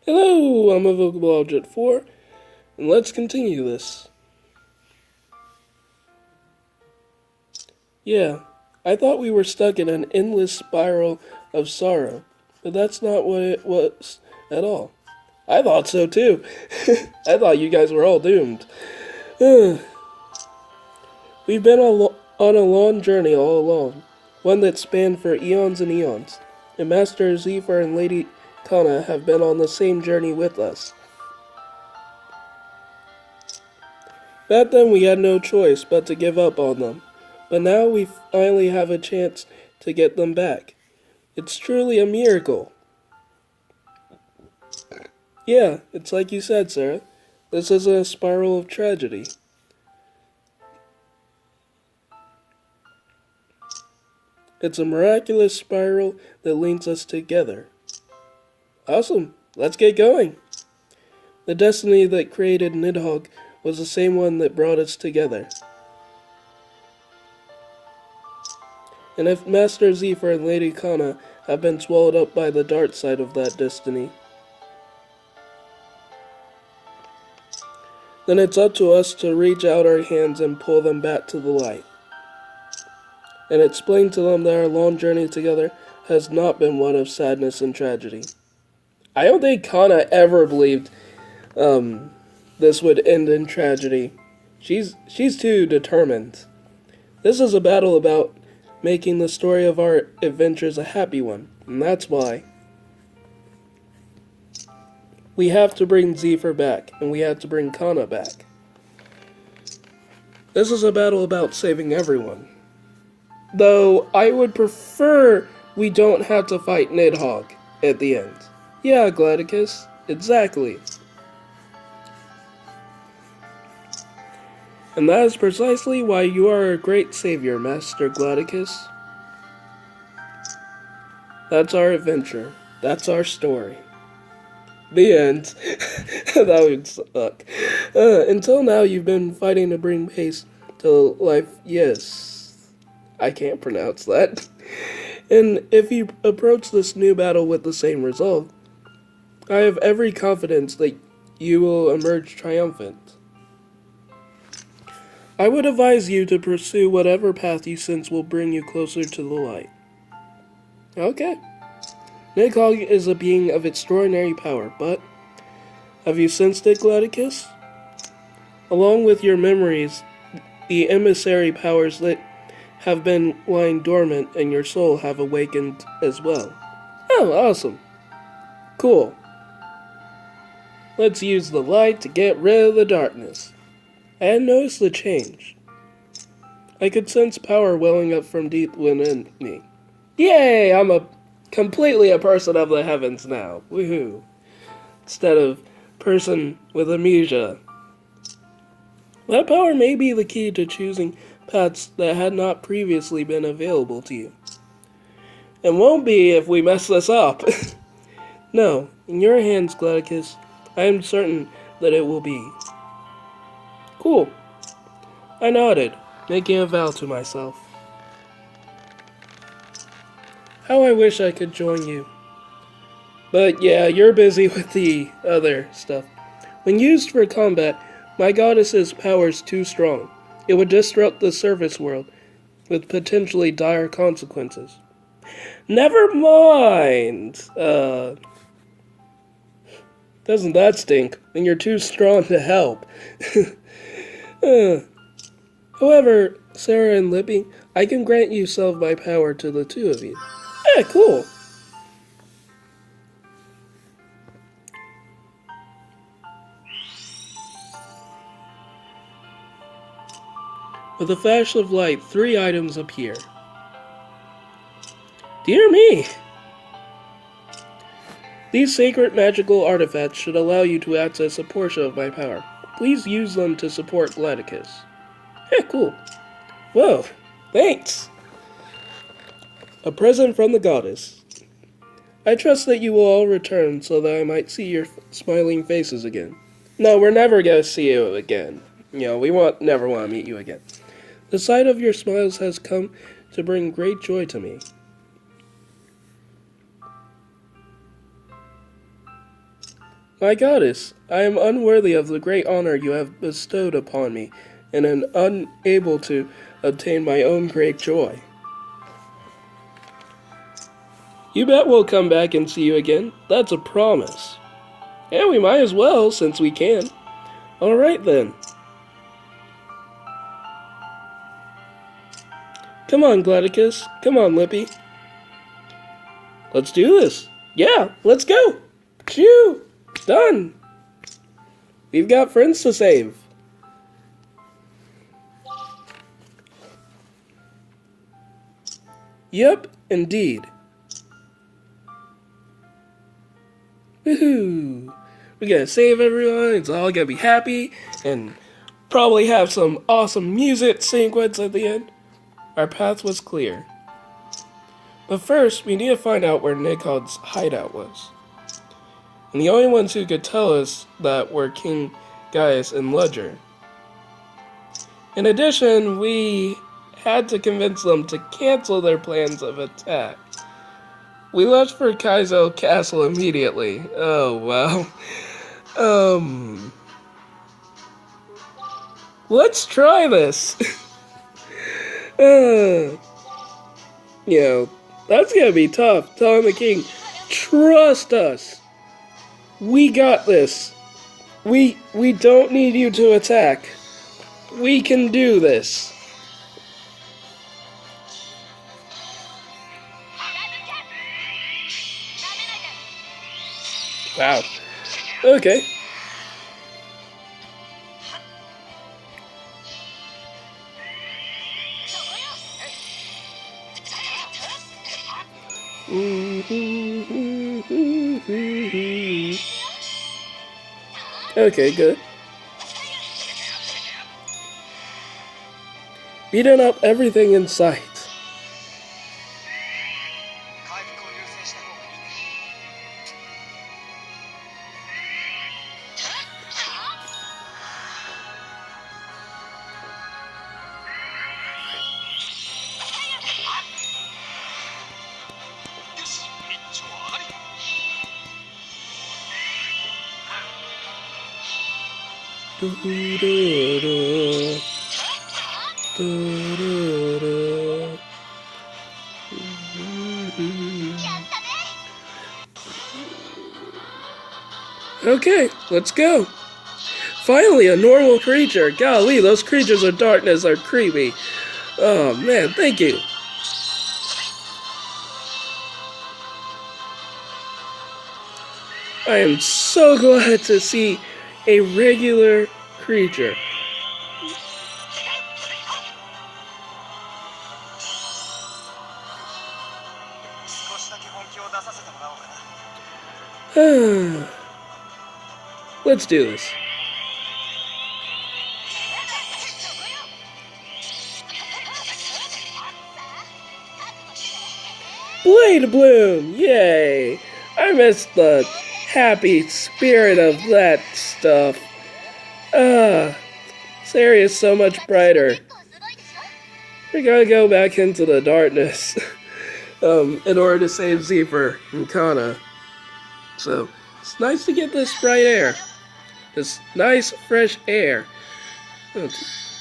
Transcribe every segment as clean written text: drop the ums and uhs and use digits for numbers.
Hello, I'm Evocable Object 4, and let's continue this. Yeah, I thought we were stuck in an endless spiral of sorrow, but that's not what it was at all. I thought so too. I thought you guys were all doomed. We've been on a long journey all along, one that spanned for eons and eons, and Master Zephyr and Lady Kana have been on the same journey with us. Back then we had no choice but to give up on them, but now we finally have a chance to get them back. It's truly a miracle. Yeah, it's like you said, Sarah. This is a spiral of tragedy. It's a miraculous spiral that links us together. Awesome, let's get going. The destiny that created Nidhogg was the same one that brought us together. And if Master Zephyr and Lady Kana have been swallowed up by the dark side of that destiny, then it's up to us to reach out our hands and pull them back to the light. And explain to them that our long journey together has not been one of sadness and tragedy. I don't think Kana ever believed this would end in tragedy. She's too determined. This is a battle about making the story of our adventures a happy one, and that's why. We have to bring Zephyr back, and we have to bring Kana back. This is a battle about saving everyone. Though I would prefer we don't have to fight Nidhogg at the end. Yeah, Gladicus, exactly. And that is precisely why you are a great savior, Master Gladicus. That's our adventure. That's our story. The end. That would suck. Until now, you've been fighting to bring pace to life. Yes. I can't pronounce that. And if you approach this new battle with the same resolve, I have every confidence that you will emerge triumphant. I would advise you to pursue whatever path you sense will bring you closer to the light. Okay. Nidhogg is a being of extraordinary power, but have you sensed it, Gladicus? Along with your memories, the emissary powers that have been lying dormant in your soul have awakened as well. Oh, awesome. Cool. Let's use the light to get rid of the darkness. I had noticed the change. I could sense power welling up from deep within me. Yay! I'm completely a person of the heavens now. Woohoo. Instead of person with amnesia. That power may be the key to choosing paths that had not previously been available to you. And won't be if we mess this up. No, in your hands, Gladicus, I am certain that it will be. Cool. I nodded, making a vow to myself. How I wish I could join you. But yeah, you're busy with the other stuff. When used for combat, my goddess's power is too strong. It would disrupt the surface world, with potentially dire consequences. Never mind! Doesn't that stink? Then you're too strong to help. However, Sarah and Lippy, I can grant you some of my power to the two of you. Cool. With a flash of light, 3 items appear. Dear me! These sacred magical artifacts should allow you to access a portion of my power. Please use them to support Gladicus. Cool. Whoa, thanks! A present from the goddess. I trust that you will all return so that I might see your smiling faces again. No, we're never going to see you again. We never want to meet you again. The sight of your smiles has come to bring great joy to me. My goddess, I am unworthy of the great honor you have bestowed upon me, and am unable to obtain my own great joy. You bet we'll come back and see you again. That's a promise. And we might as well, since we can. Alright then. Come on, Gladicus. Come on, Lippy. Let's do this. Yeah, let's go. Phew! Done. We've got friends to save. Yep, indeed. Woohoo! We're gonna save everyone, it's all gonna be happy, and probably have some awesome music sequence at the end. Our path was clear. But first, we need to find out where Nikod's hideout was. And the only ones who could tell us that were King Gaius and Ludger. In addition, we had to convince them to cancel their plans of attack. We left for Kaizo Castle immediately. Oh, wow. Let's try this. That's gonna be tough. Telling the king, trust us. We got this. We don't need you to attack. We can do this. Wow. Okay. Okay, good. Beating up everything in sight. Okay, let's go. Finally, a normal creature. Golly, those creatures of darkness are creepy. Oh man, thank you. I am so glad to see a regular creature. Let's do this. Blade Bloom! Yay! I miss the happy spirit of that stuff. This area is so much brighter. We're gonna go back into the darkness in order to save Zephyr and Kana. So, it's nice to get this bright air. This nice, fresh air. Oh,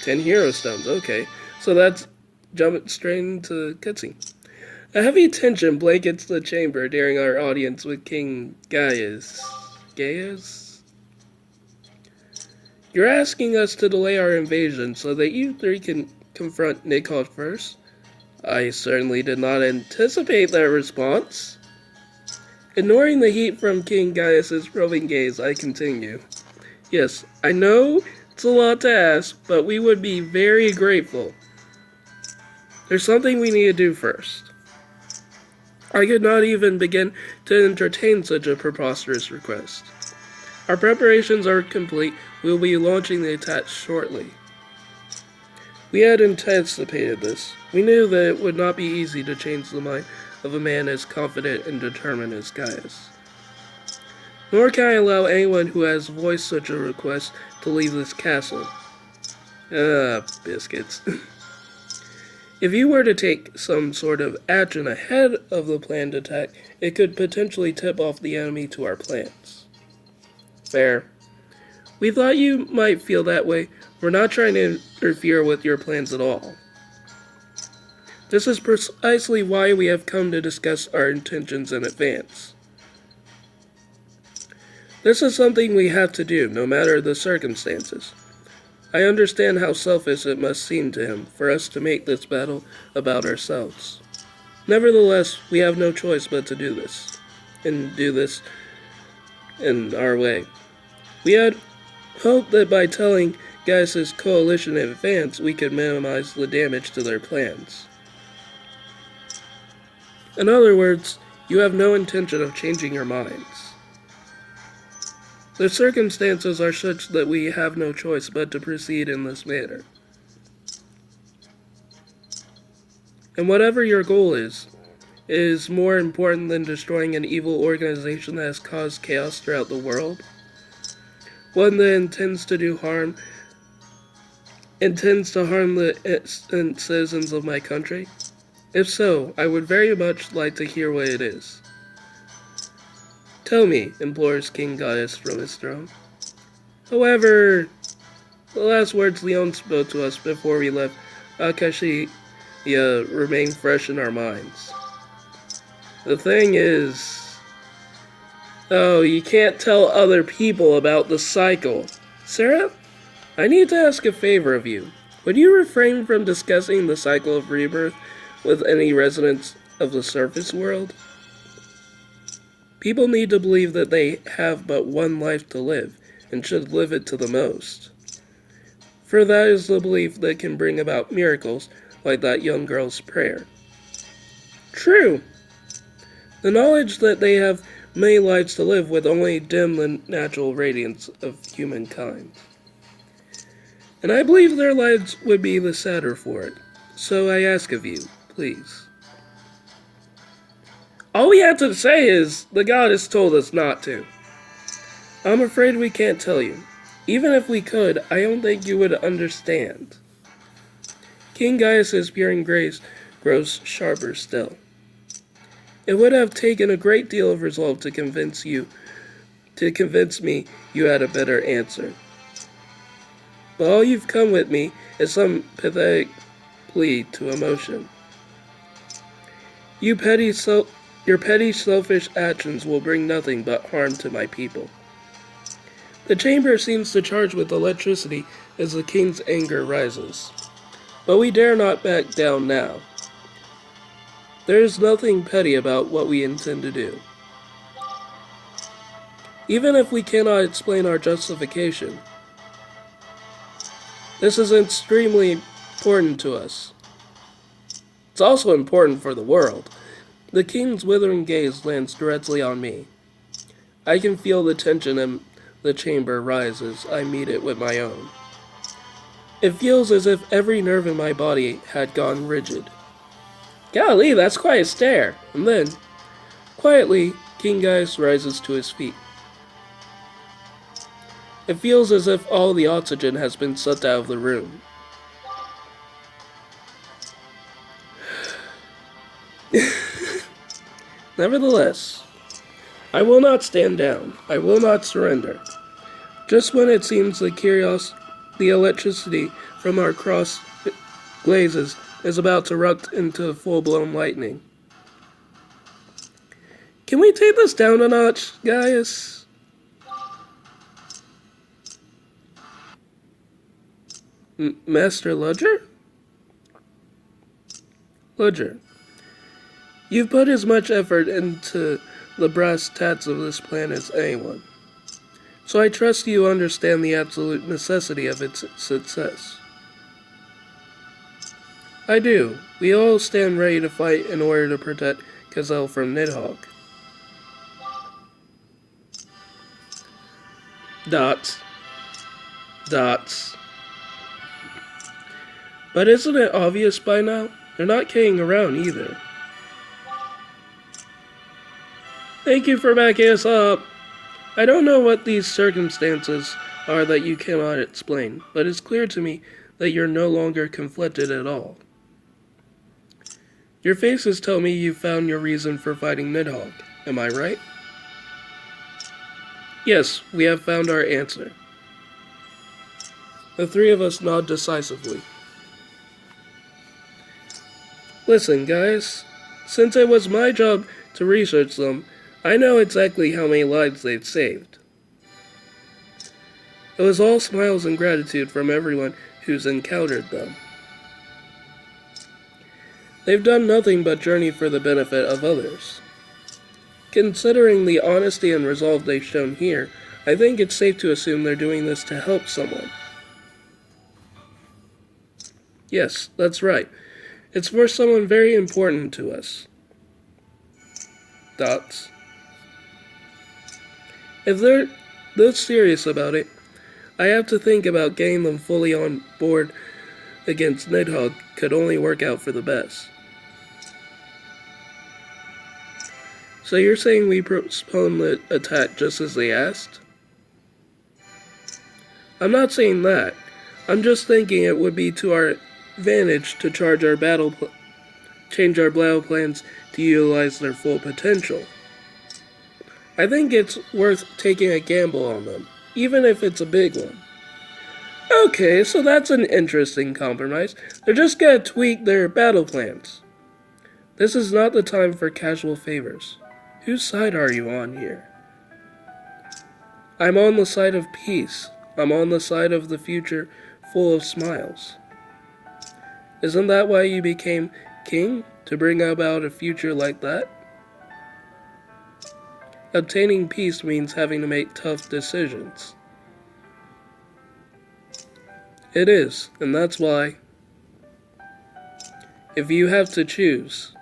10 hero stones, okay. So that's jumping straight into cutscene. A heavy tension blankets the chamber during our audience with King Gaius. Gaius? You're asking us to delay our invasion so that you three can confront Nikod first? I certainly did not anticipate that response. Ignoring the heat from King Gaius's roving gaze, I continue. Yes, I know it's a lot to ask, but we would be very grateful. There's something we need to do first. I could not even begin to entertain such a preposterous request. Our preparations are complete. We will be launching the attack shortly. We had anticipated this. We knew that it would not be easy to change the mind of a man as confident and determined as Gaius. Nor can I allow anyone who has voiced such a request to leave this castle. Biscuits. If you were to take some sort of action ahead of the planned attack, it could potentially tip off the enemy to our plans. Fair. We thought you might feel that way. We're not trying to interfere with your plans at all. This is precisely why we have come to discuss our intentions in advance. This is something we have to do, no matter the circumstances. I understand how selfish it must seem to him for us to make this battle about ourselves. Nevertheless, we have no choice but to do this, and do this in our way. We had hoped that by telling Gaius' coalition in advance, we could minimize the damage to their plans. In other words, you have no intention of changing your minds. The circumstances are such that we have no choice but to proceed in this manner. And whatever your goal is more important than destroying an evil organization that has caused chaos throughout the world. One that intends to harm the innocent citizens of my country. If so, I would very much like to hear what it is. Tell me, implores King Gaius from his throne. However, the last words Leon spoke to us before we left Acacia remain fresh in our minds. The thing is... Oh, you can't tell other people about the cycle. Sarah, I need to ask a favor of you. Would you refrain from discussing the cycle of rebirth with any residents of the surface world? People need to believe that they have but one life to live, and should live it to the most. For that is the belief that can bring about miracles like that young girl's prayer. True. The knowledge that they have many lives to live would only dim the natural radiance of humankind. And I believe their lives would be the sadder for it. So I ask of you, please. All we have to say is, the goddess told us not to. I'm afraid we can't tell you. Even if we could, I don't think you would understand. King Gaius' peering gaze grows sharper still. It would have taken a great deal of resolve to convince me you had a better answer. But all you've come with me is some pathetic plea to emotion. Your petty selfish actions will bring nothing but harm to my people. The chamber seems to charge with electricity as the king's anger rises. But we dare not back down now. There is nothing petty about what we intend to do. Even if we cannot explain our justification, this is extremely important to us. It's also important for the world. The king's withering gaze lands directly on me. I can feel the tension in the chamber rise as I meet it with my own. It feels as if every nerve in my body had gone rigid. Golly, that's quite a stare. And then, quietly, King Gaius rises to his feet. It feels as if all the oxygen has been sucked out of the room. Nevertheless, I will not stand down. I will not surrender. Just when it seems the electricity from our cross blazes is about to erupt into full-blown lightning. Can we take this down a notch, Gaius? Master Ludger? Ludger, you've put as much effort into the brass tacks of this plan as anyone, so I trust you understand the absolute necessity of its success. I do. We all stand ready to fight in order to protect Kazel from Nidhogg. Dots. But isn't it obvious by now? They're not kidding around either. Thank you for backing us up. I don't know what these circumstances are that you cannot explain, but it's clear to me that you're no longer conflicted at all. Your faces tell me you found your reason for fighting Nidhogg. Am I right? Yes, we have found our answer. The three of us nod decisively. Listen, guys, since it was my job to research them, I know exactly how many lives they've saved. It was all smiles and gratitude from everyone who's encountered them. They've done nothing but journey for the benefit of others. Considering the honesty and resolve they've shown here, I think it's safe to assume they're doing this to help someone. Yes, that's right. It's for someone very important to us. Dots. If they're this serious about it, I have to think about getting them fully on board against Nidhogg could only work out for the best. So you're saying we postpone the attack just as they asked? I'm not saying that. I'm just thinking it would be to our advantage to change our battle plans to utilize their full potential. I think it's worth taking a gamble on them, even if it's a big one. Okay, so that's an interesting compromise. They're just gonna tweak their battle plans. This is not the time for casual favors. Whose side are you on here? I'm on the side of peace. I'm on the side of the future full of smiles. Isn't that why you became king? To bring about a future like that? Obtaining peace means having to make tough decisions. It is, and that's why. If you have to choose,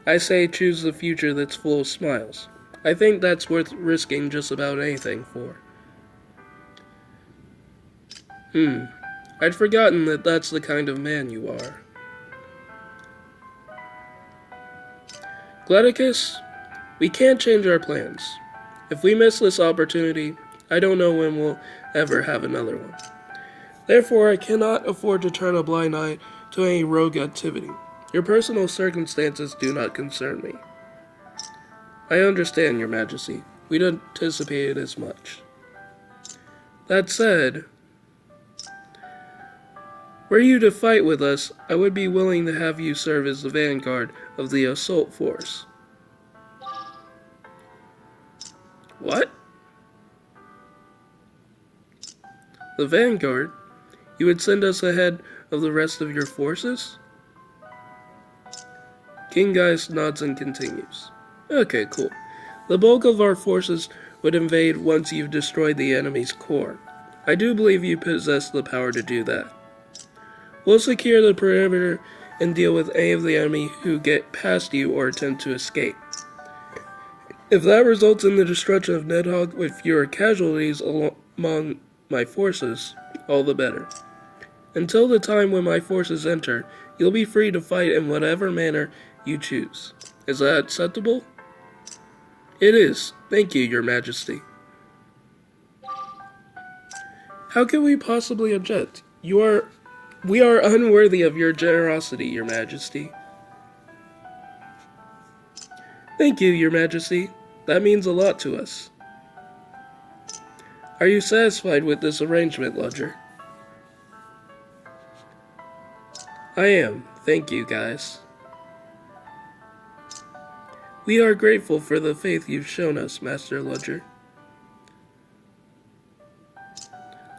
I say choose the future that's full of smiles. I think that's worth risking just about anything for. I'd forgotten that that's the kind of man you are. Gledicus, we can't change our plans. If we miss this opportunity, I don't know when we'll ever have another one. Therefore, I cannot afford to turn a blind eye to any rogue activity. Your personal circumstances do not concern me. I understand, Your Majesty. We'd anticipated as much. That said, were you to fight with us, I would be willing to have you serve as the vanguard of the assault force. What? The vanguard? You would send us ahead of the rest of your forces? King Gaius nods and continues. Okay, cool. The bulk of our forces would invade once you've destroyed the enemy's core. I do believe you possess the power to do that. We'll secure the perimeter and deal with any of the enemy who get past you or attempt to escape. If that results in the destruction of Nidhogg with fewer casualties among my forces, all the better. Until the time when my forces enter, you'll be free to fight in whatever manner you choose. Is that acceptable? It is. Thank you, Your Majesty. How can we possibly object? We are unworthy of your generosity, Your Majesty. Thank you, Your Majesty. That means a lot to us. Are you satisfied with this arrangement, Ludger? I am. Thank you, guys. We are grateful for the faith you've shown us, Master Ludger.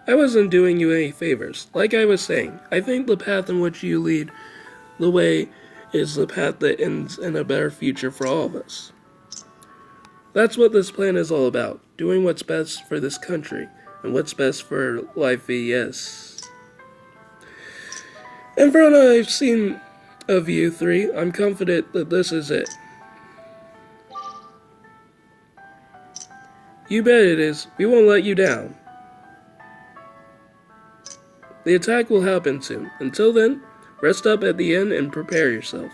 I wasn't doing you any favors. Like I was saying, I think the path in which you lead the way is the path that ends in a better future for all of us. That's what this plan is all about, doing what's best for this country, and what's best for life VS. And from what I've seen of you three, I'm confident that this is it. You bet it is. We won't let you down. The attack will happen soon. Until then, rest up at the inn and prepare yourself.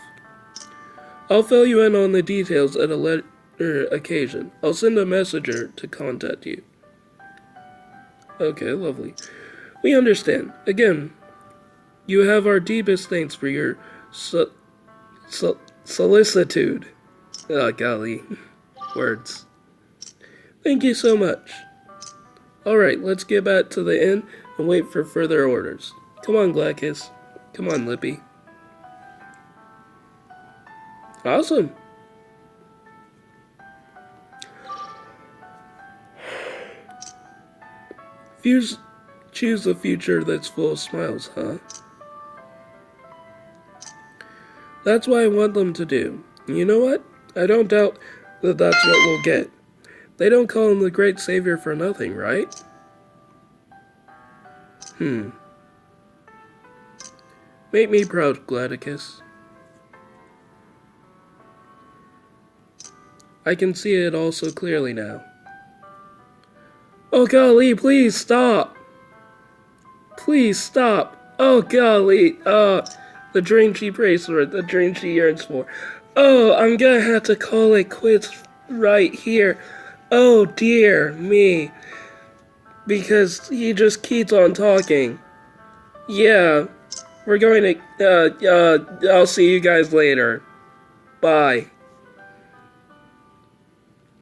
I'll fill you in on the details at a later occasion. I'll send a messenger to contact you. Okay, lovely. We understand. Again, you have our deepest thanks for your solicitude. Oh, golly. Words. Thank you so much. Alright, let's get back to the inn and wait for further orders. Come on, Glacus. Come on, Lippy. Awesome. Choose a future that's full of smiles, huh? That's what I want them to do. You know what? I don't doubt that that's what we'll get. They don't call him the Great Savior for nothing, right? Make me proud, Gladicus. I can see it all so clearly now. Oh golly, please stop! Please stop! Oh golly, the dream she prays for, the dream she yearns for. Oh, I'm gonna have to call it quits right here. Oh dear me. Because he just keeps on talking. Yeah, we're going to, I'll see you guys later. Bye.